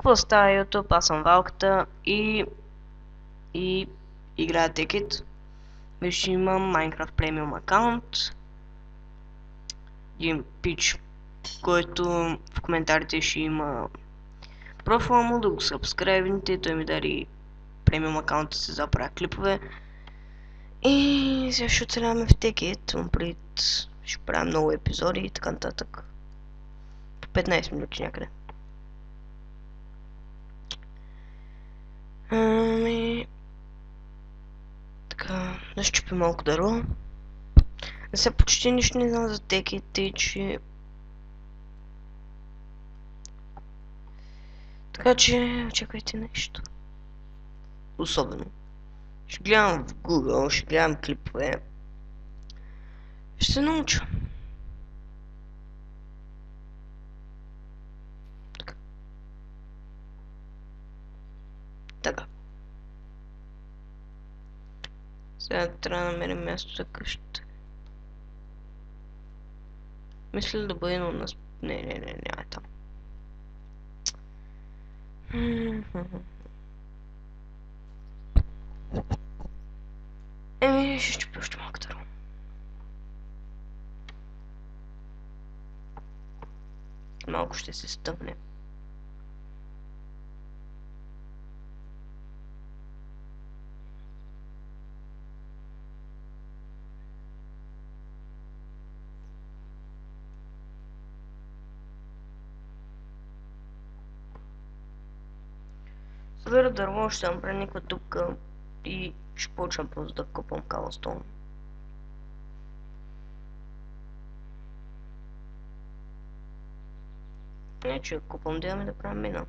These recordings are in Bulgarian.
Какво става YouTube? Аз съм Валката и играя Ticket. Виж, имам Minecraft Premium аккаунт. Един пич, който в коментарите ще има профила му, да го сабскрайбните, той ми дари премиум аккаунта си за да правя клипове. И сега ще оцеляваме в Ticket, пред ще правя много епизоди и така нататък. По 15 минути някъде. Така, да щупи малко дърво. Сега почти нищо не знам за Ticket, че... Така че, очаквайте нещо. Особено. Ще гледам в Google, ще гледам клипове. Ще се науча. Така. Сега трябва да намерим място за къщата. Мисля да бъде на нас... Не, няма там. Ще щупи още малко дърво. Малко ще се стъмне. Събера дърво, ще направя някаква дупка и ще почвам просто да копам каластон. Не, че купам да да правим мина.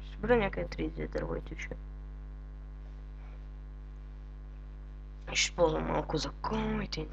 Ще събера някъде 30 дърво и тише. Ще използвам малко за кол и т.н.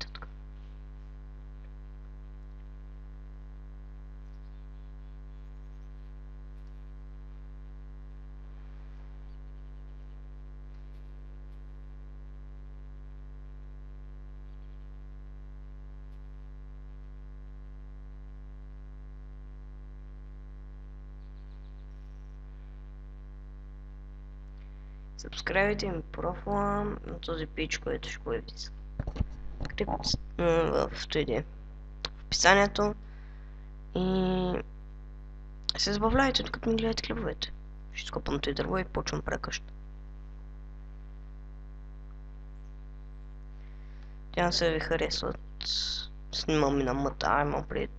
Сабскрайбайте ми профила на този пич, който ще появи в описанието. И се забавляйте, докато ми гледате клиповете. Ще скопам той дърво и почвам прекъща. Тя се ви харесват. Снимам и на мъта, имам пред.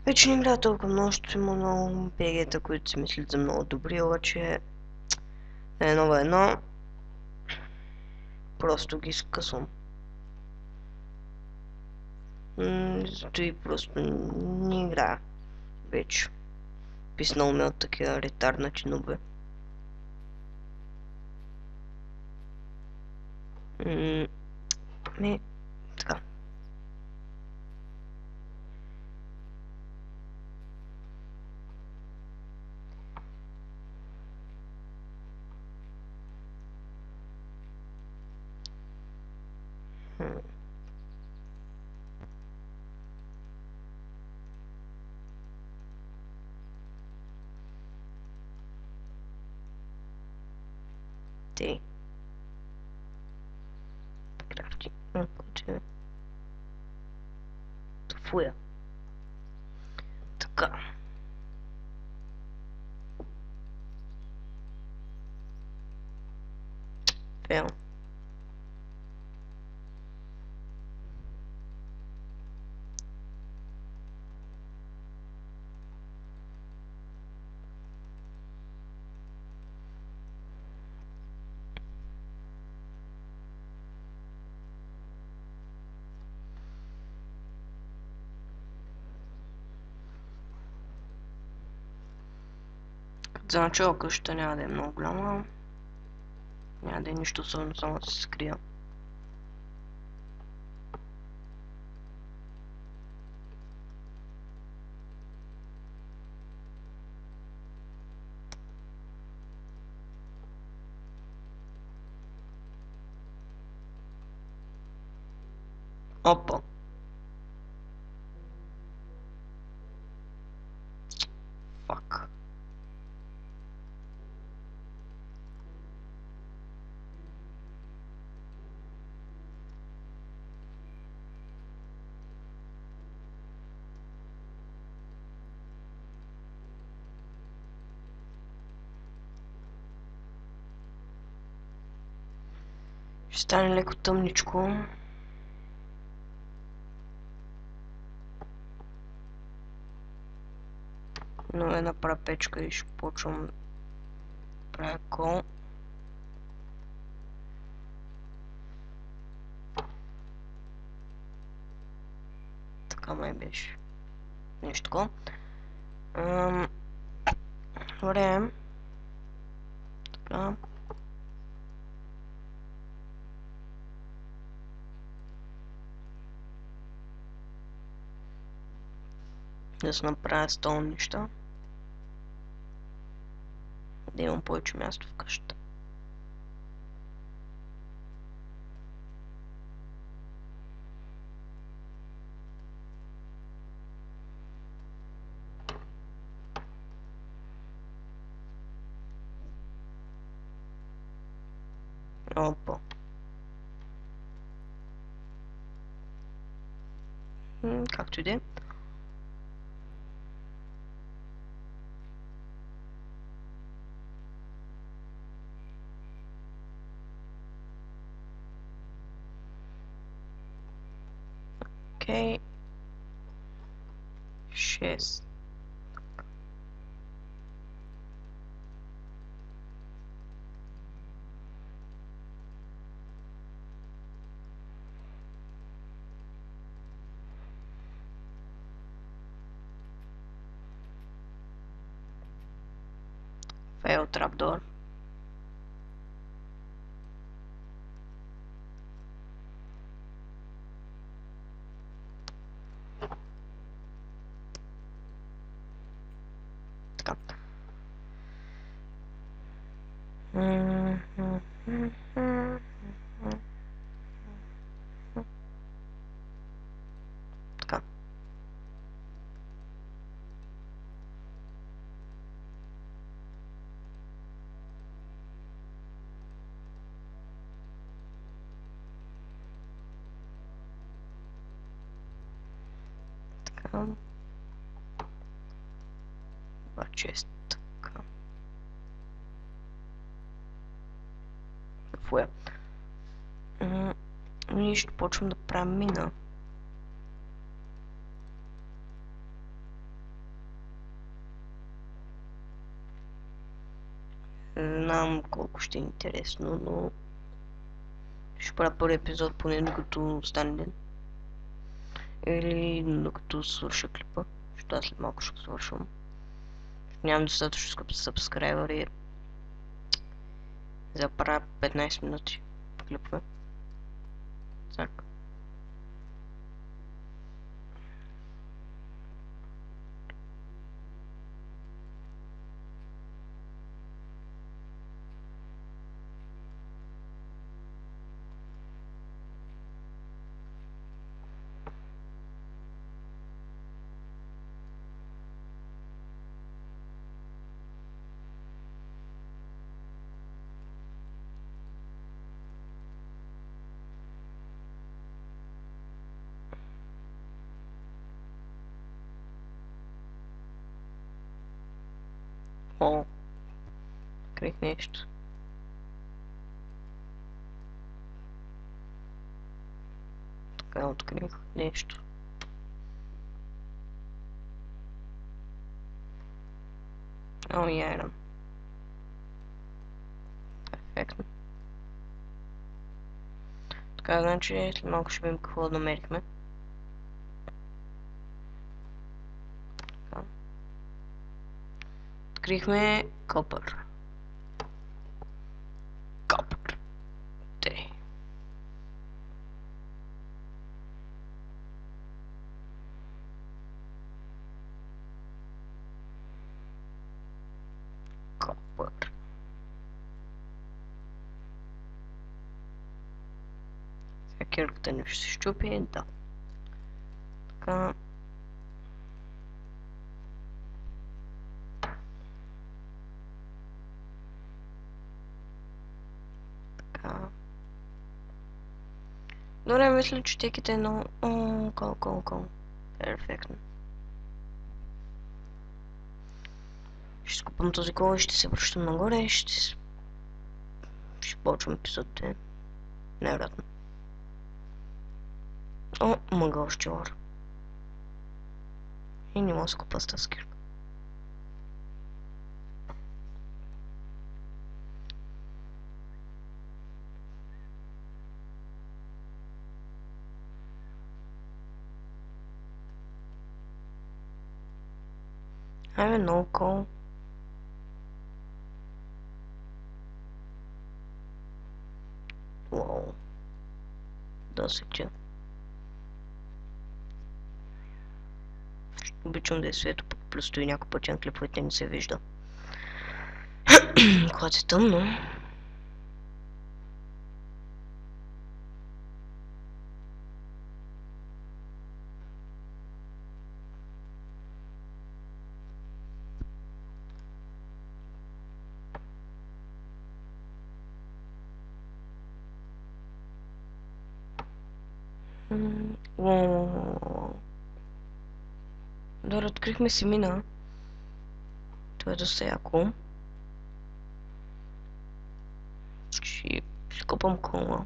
Вече не играя толкова много, защото има много ПГ-та, които си мислят за много добри, обаче едно в едно просто ги скъсвам. Зато и просто не играя вече. Писнал ме от такива ретарнати нубе. Не, така. Те. Крафти. Куче. Тофуя. Така. Фейл. За начало къщата няма да е много голяма. Няма да е нищо особено, само да се скрия. Опа. Фак. Ще стане леко тъмничко. Но една правя печка и ще почвам да правя кол. Така май беше. Нещо такова. Добре. Така. Да се направя столни неща. Да имам повече място в къщата. Опа. Както и да е. Окей. 6. Fail trapdoor. Така. Така. Така. Обаче така. Какво е? И ще почвам да правя мина. Не знам колко ще е интересно, но ще правя първи епизод поне докато стане ден. Или докато свърша клипа, защото аз след малко ще свършвам. Нямам достатъчно скъпи сабскрайбъри за да правя 15 минути клипове. Так. О, открих нещо. Така открих нещо. О, яйрам. Перфектно. Така, значи след малко ще видим какво намерихме. Така. Открихме копър. Копър. Кирката ни ще се щупи, да. Така. Така. Добре, мисля, че теките е много... Колко. Перфектно. Ще скупам този кол и ще се връщам нагоре и ще почвам епизод 2. Най-вероятно. О, мъгъл щелър. И не мога да скупа с тази кирка. Айде, много кол. Уау. Да се че. Обичам да е светло, плюс стои някой път на клиповете не се вижда. Когато е тъмно. Добре, открихме си мина. Това е доста яко. Ще купам кола.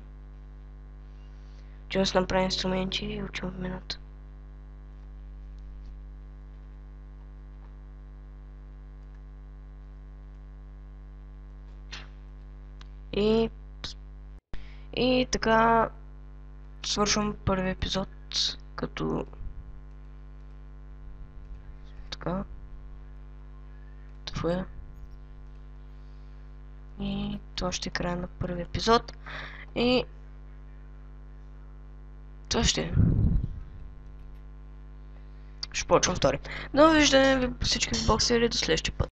Ще да се направя инструменти и учим в мината. И така свършвам първи епизод, като така. Това е. И това ще е края на първи епизод. И това ще е. Ще почвам втори. Довиждане ви всички в боксери, до следващия път.